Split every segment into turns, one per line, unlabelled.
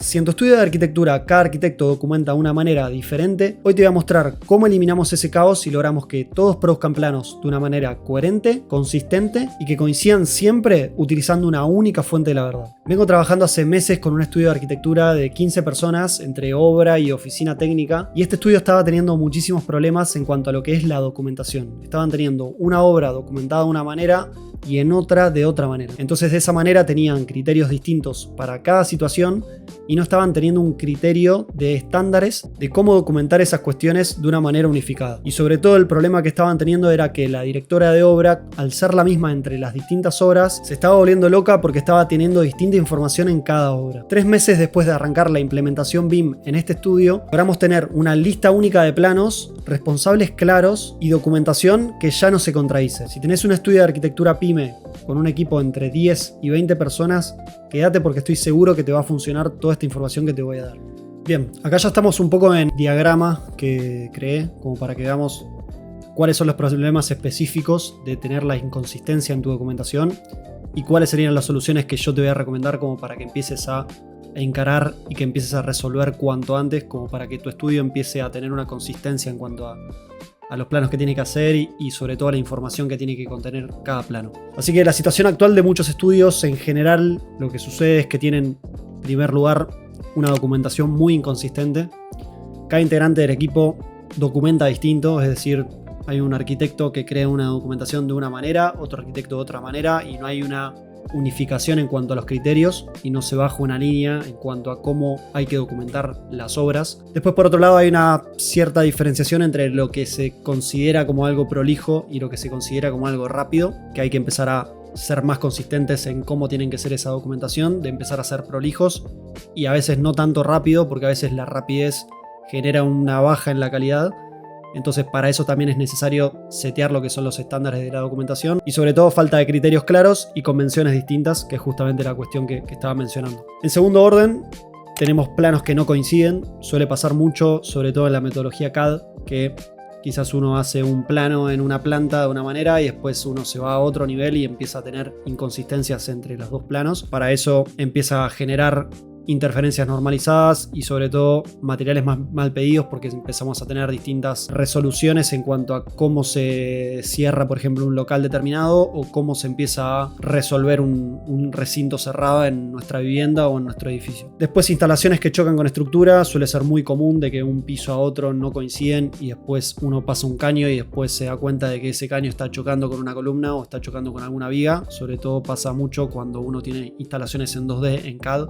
Si en tu estudio de arquitectura cada arquitecto documenta de una manera diferente, hoy te voy a mostrar cómo eliminamos ese caos y logramos que todos produzcan planos de una manera coherente, consistente y que coincidan siempre utilizando una única fuente de la verdad. Vengo trabajando hace meses con un estudio de arquitectura de 15 personas entre obra y oficina técnica, y este estudio estaba teniendo muchísimos problemas en cuanto a lo que es la documentación. Estaban teniendo una obra documentada de una manera y en otra de otra manera. Entonces de esa manera tenían criterios distintos para cada situación y no estaban teniendo un criterio de estándares de cómo documentar esas cuestiones de una manera unificada. Y sobre todo el problema que estaban teniendo era que la directora de obra, al ser la misma entre las distintas obras, se estaba volviendo loca porque estaba teniendo distinta información en cada obra. 3 meses después de arrancar la implementación BIM en este estudio, logramos tener una lista única de planos, responsables claros y documentación que ya no se contradice. Si tenés un estudio de arquitectura PYME con un equipo entre 10 y 20 personas, quédate porque estoy seguro que te va a funcionar toda esta información que te voy a dar. Bien, acá ya estamos un poco en diagrama que creé como para que veamos cuáles son los problemas específicos de tener la inconsistencia en tu documentación y cuáles serían las soluciones que yo te voy a recomendar como para que empieces a encarar y que empieces a resolver cuanto antes, como para que tu estudio empiece a tener una consistencia en cuanto a los planos que tiene que hacer y sobre todo a la información que tiene que contener cada plano. Así que la situación actual de muchos estudios en general, lo que sucede es que tienen en primer lugar una documentación muy inconsistente. Cada integrante del equipo documenta distinto, es decir, hay un arquitecto que crea una documentación de una manera, otro arquitecto de otra manera, y no hay una unificación en cuanto a los criterios y no se baja una línea en cuanto a cómo hay que documentar las obras. Después, por otro lado, hay una cierta diferenciación entre lo que se considera como algo prolijo y lo que se considera como algo rápido, que hay que empezar a ser más consistentes en cómo tienen que ser esa documentación, de empezar a ser prolijos y a veces no tanto rápido, porque a veces la rapidez genera una baja en la calidad. Entonces para eso también es necesario setear lo que son los estándares de la documentación y sobre todo falta de criterios claros y convenciones distintas, que es justamente la cuestión que estaba mencionando. En segundo orden, tenemos planos que no coinciden. Suele pasar mucho, sobre todo en la metodología CAD, que quizás uno hace un plano en una planta de una manera y después uno se va a otro nivel y empieza a tener inconsistencias entre los dos planos. Para eso empieza a generar interferencias normalizadas y sobre todo materiales mal pedidos, porque empezamos a tener distintas resoluciones en cuanto a cómo se cierra, por ejemplo, un local determinado o cómo se empieza a resolver un recinto cerrado en nuestra vivienda o en nuestro edificio. Después, instalaciones que chocan con estructura. Suele ser muy común de que un piso a otro no coinciden y después uno pasa un caño y después se da cuenta de que ese caño está chocando con una columna o está chocando con alguna viga. Sobre todo pasa mucho cuando uno tiene instalaciones en 2D en CAD,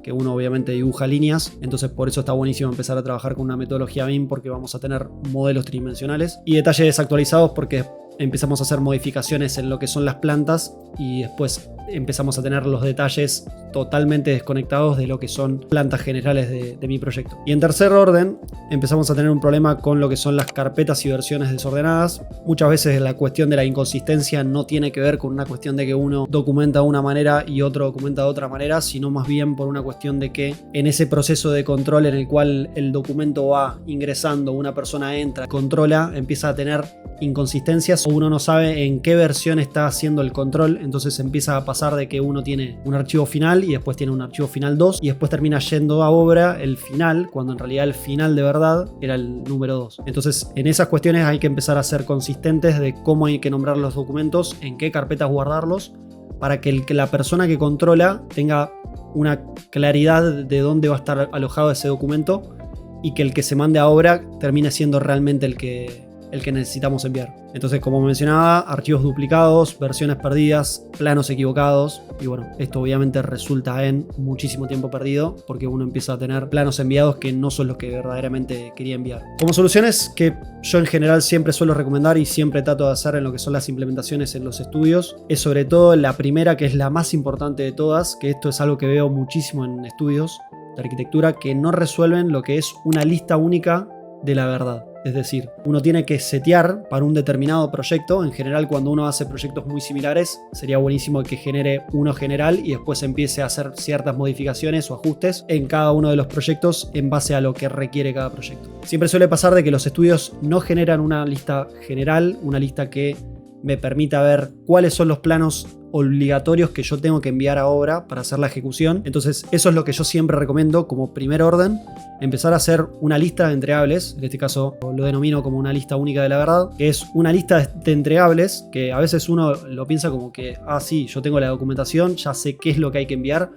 que uno obviamente dibuja líneas, entonces por eso está buenísimo empezar a trabajar con una metodología BIM, porque vamos a tener modelos tridimensionales y detalles desactualizados, porque empezamos a hacer modificaciones en lo que son las plantas y después empezamos a tener los detalles totalmente desconectados de lo que son plantas generales de mi proyecto. Y en tercer orden, empezamos a tener un problema con lo que son las carpetas y versiones desordenadas. Muchas veces la cuestión de la inconsistencia no tiene que ver con una cuestión de que uno documenta de una manera y otro documenta de otra manera, sino más bien por una cuestión de que en ese proceso de control en el cual el documento va ingresando, una persona entra, controla, empieza a tener inconsistencias o uno no sabe en qué versión está haciendo el control, entonces empieza a pasar de que uno tiene un archivo final y después tiene un archivo final 2 y después termina yendo a obra el final, cuando en realidad el final de verdad era el número 2. Entonces en esas cuestiones hay que empezar a ser consistentes de cómo hay que nombrar los documentos, en qué carpetas guardarlos, para que la persona que controla tenga una claridad de dónde va a estar alojado ese documento y que el que se mande a obra termine siendo realmente el que necesitamos enviar. Entonces, como mencionaba, archivos duplicados, versiones perdidas, planos equivocados y bueno, esto obviamente resulta en muchísimo tiempo perdido porque uno empieza a tener planos enviados que no son los que verdaderamente quería enviar. Como soluciones que yo en general siempre suelo recomendar y siempre trato de hacer en lo que son las implementaciones en los estudios, es sobre todo la primera, que es la más importante de todas, que esto es algo que veo muchísimo en estudios de arquitectura que no resuelven lo que es una lista única de la verdad. Es decir, uno tiene que setear para un determinado proyecto. En general, cuando uno hace proyectos muy similares, sería buenísimo que genere uno general y después empiece a hacer ciertas modificaciones o ajustes en cada uno de los proyectos en base a lo que requiere cada proyecto. Siempre suele pasar de que los estudios no generan una lista general, una lista que me permita ver cuáles son los planos obligatorios que yo tengo que enviar a obra para hacer la ejecución. Entonces eso es lo que yo siempre recomiendo como primer orden, empezar a hacer una lista de entregables. En este caso lo denomino como una lista única de la verdad, que es una lista de entregables que a veces uno lo piensa como que, sí, yo tengo la documentación, ya sé qué es lo que hay que enviar,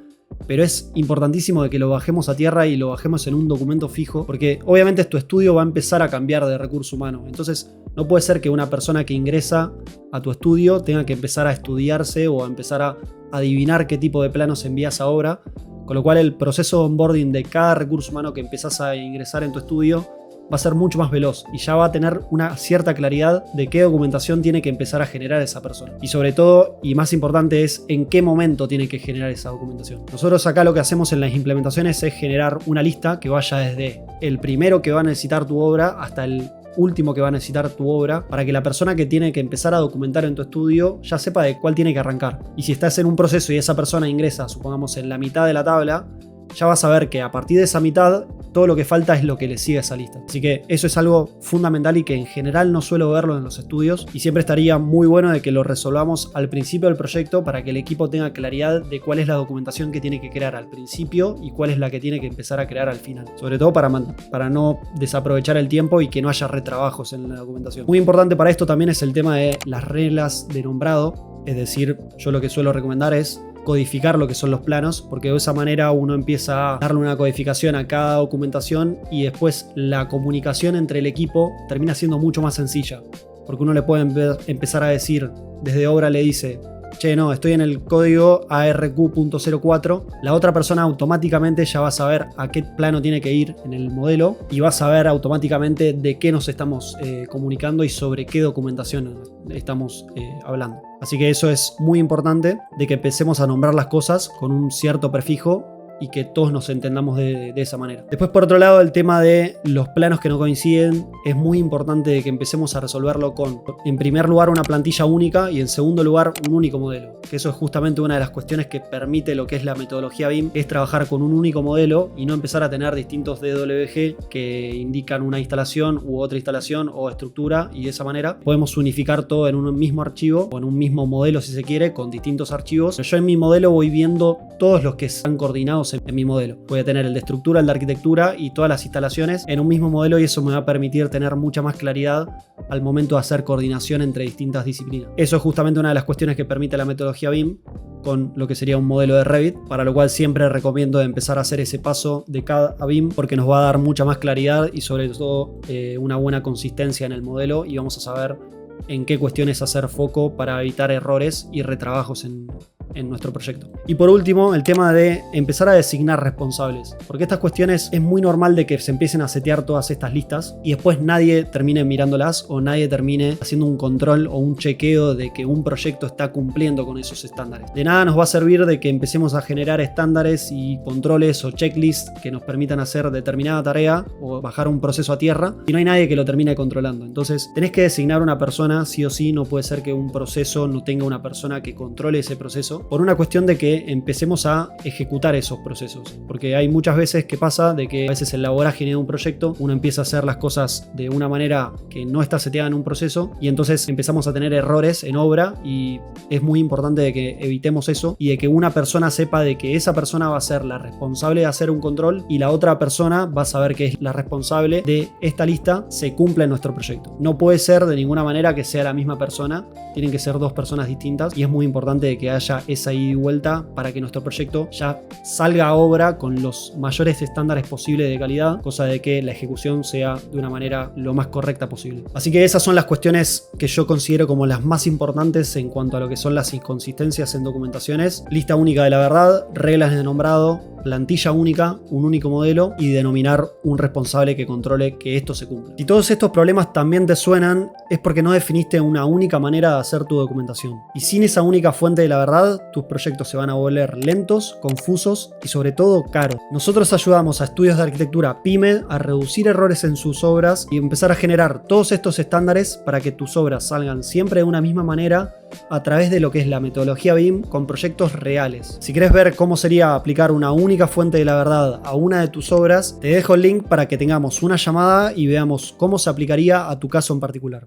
pero es importantísimo de que lo bajemos a tierra y lo bajemos en un documento fijo, porque obviamente tu estudio va a empezar a cambiar de recurso humano. Entonces no puede ser que una persona que ingresa a tu estudio tenga que empezar a estudiarse o a empezar a adivinar qué tipo de planos envías a obra, con lo cual el proceso de onboarding de cada recurso humano que empezás a ingresar en tu estudio va a ser mucho más veloz y ya va a tener una cierta claridad de qué documentación tiene que empezar a generar esa persona. Y sobre todo, y más importante, es en qué momento tiene que generar esa documentación. Nosotros acá lo que hacemos en las implementaciones es generar una lista que vaya desde el primero que va a necesitar tu obra hasta el último que va a necesitar tu obra, para que la persona que tiene que empezar a documentar en tu estudio ya sepa de cuál tiene que arrancar. Y si estás en un proceso y esa persona ingresa, supongamos, en la mitad de la tabla, ya vas a ver que a partir de esa mitad todo lo que falta es lo que le sigue a esa lista. Así que eso es algo fundamental y que en general no suelo verlo en los estudios, y siempre estaría muy bueno de que lo resolvamos al principio del proyecto para que el equipo tenga claridad de cuál es la documentación que tiene que crear al principio y cuál es la que tiene que empezar a crear al final. Sobre todo para no desaprovechar el tiempo y que no haya retrabajos en la documentación. Muy importante para esto también es el tema de las reglas de nombrado. Es decir, yo lo que suelo recomendar es codificar lo que son los planos, porque de esa manera uno empieza a darle una codificación a cada documentación y después la comunicación entre el equipo termina siendo mucho más sencilla, porque uno le puede empezar a decir, desde obra le dice, che, no, estoy en el código ARQ.04, la otra persona automáticamente ya va a saber a qué plano tiene que ir en el modelo y va a saber automáticamente de qué nos estamos comunicando y sobre qué documentación estamos hablando. Así que eso es muy importante, de que empecemos a nombrar las cosas con un cierto prefijo y que todos nos entendamos de esa manera. Después, por otro lado, el tema de los planos que no coinciden es muy importante que empecemos a resolverlo con, en primer lugar, una plantilla única y en segundo lugar, un único modelo. Que eso es justamente una de las cuestiones que permite lo que es la metodología BIM, es trabajar con un único modelo y no empezar a tener distintos DWG que indican una instalación u otra instalación o estructura, y de esa manera podemos unificar todo en un mismo archivo o en un mismo modelo si se quiere, con distintos archivos. Pero yo en mi modelo voy viendo todos los que están coordinados en mi modelo. Voy a tener el de estructura, el de arquitectura y todas las instalaciones en un mismo modelo, y eso me va a permitir tener mucha más claridad al momento de hacer coordinación entre distintas disciplinas. Eso es justamente una de las cuestiones que permite la metodología BIM con lo que sería un modelo de Revit, para lo cual siempre recomiendo empezar a hacer ese paso de CAD a BIM, porque nos va a dar mucha más claridad y sobre todo una buena consistencia en el modelo, y vamos a saber en qué cuestiones hacer foco para evitar errores y retrabajos en nuestro proyecto. Y por último, el tema de empezar a designar responsables, porque estas cuestiones es muy normal de que se empiecen a setear todas estas listas y después nadie termine mirándolas o nadie termine haciendo un control o un chequeo de que un proyecto está cumpliendo con esos estándares. De nada nos va a servir de que empecemos a generar estándares y controles o checklists que nos permitan hacer determinada tarea o bajar un proceso a tierra y no hay nadie que lo termine controlando. Entonces tenés que designar una persona sí o sí. No puede ser que un proceso no tenga una persona que controle ese proceso, por una cuestión de que empecemos a ejecutar esos procesos, porque hay muchas veces que pasa de que a veces en la vorágine de un proyecto uno empieza a hacer las cosas de una manera que no está seteada en un proceso y entonces empezamos a tener errores en obra, y es muy importante de que evitemos eso y de que una persona sepa de que esa persona va a ser la responsable de hacer un control y la otra persona va a saber que es la responsable de esta lista se cumpla en nuestro proyecto. No puede ser de ninguna manera que sea la misma persona, tienen que ser dos personas distintas, y es muy importante de que haya esa ida y vuelta para que nuestro proyecto ya salga a obra con los mayores estándares posibles de calidad, cosa de que la ejecución sea de una manera lo más correcta posible. Así que esas son las cuestiones que yo considero como las más importantes en cuanto a lo que son las inconsistencias en documentaciones: lista única de la verdad, reglas de nombrado, plantilla única, un único modelo y denominar un responsable que controle que esto se cumpla. Si todos estos problemas también te suenan, es porque no definiste una única manera de hacer tu documentación. Y sin esa única fuente de la verdad, tus proyectos se van a volver lentos, confusos y sobre todo caros. Nosotros ayudamos a estudios de arquitectura PYME a reducir errores en sus obras y empezar a generar todos estos estándares para que tus obras salgan siempre de una misma manera a través de lo que es la metodología BIM con proyectos reales. Si querés ver cómo sería aplicar una única fuente de la verdad a una de tus obras, te dejo el link para que tengamos una llamada y veamos cómo se aplicaría a tu caso en particular.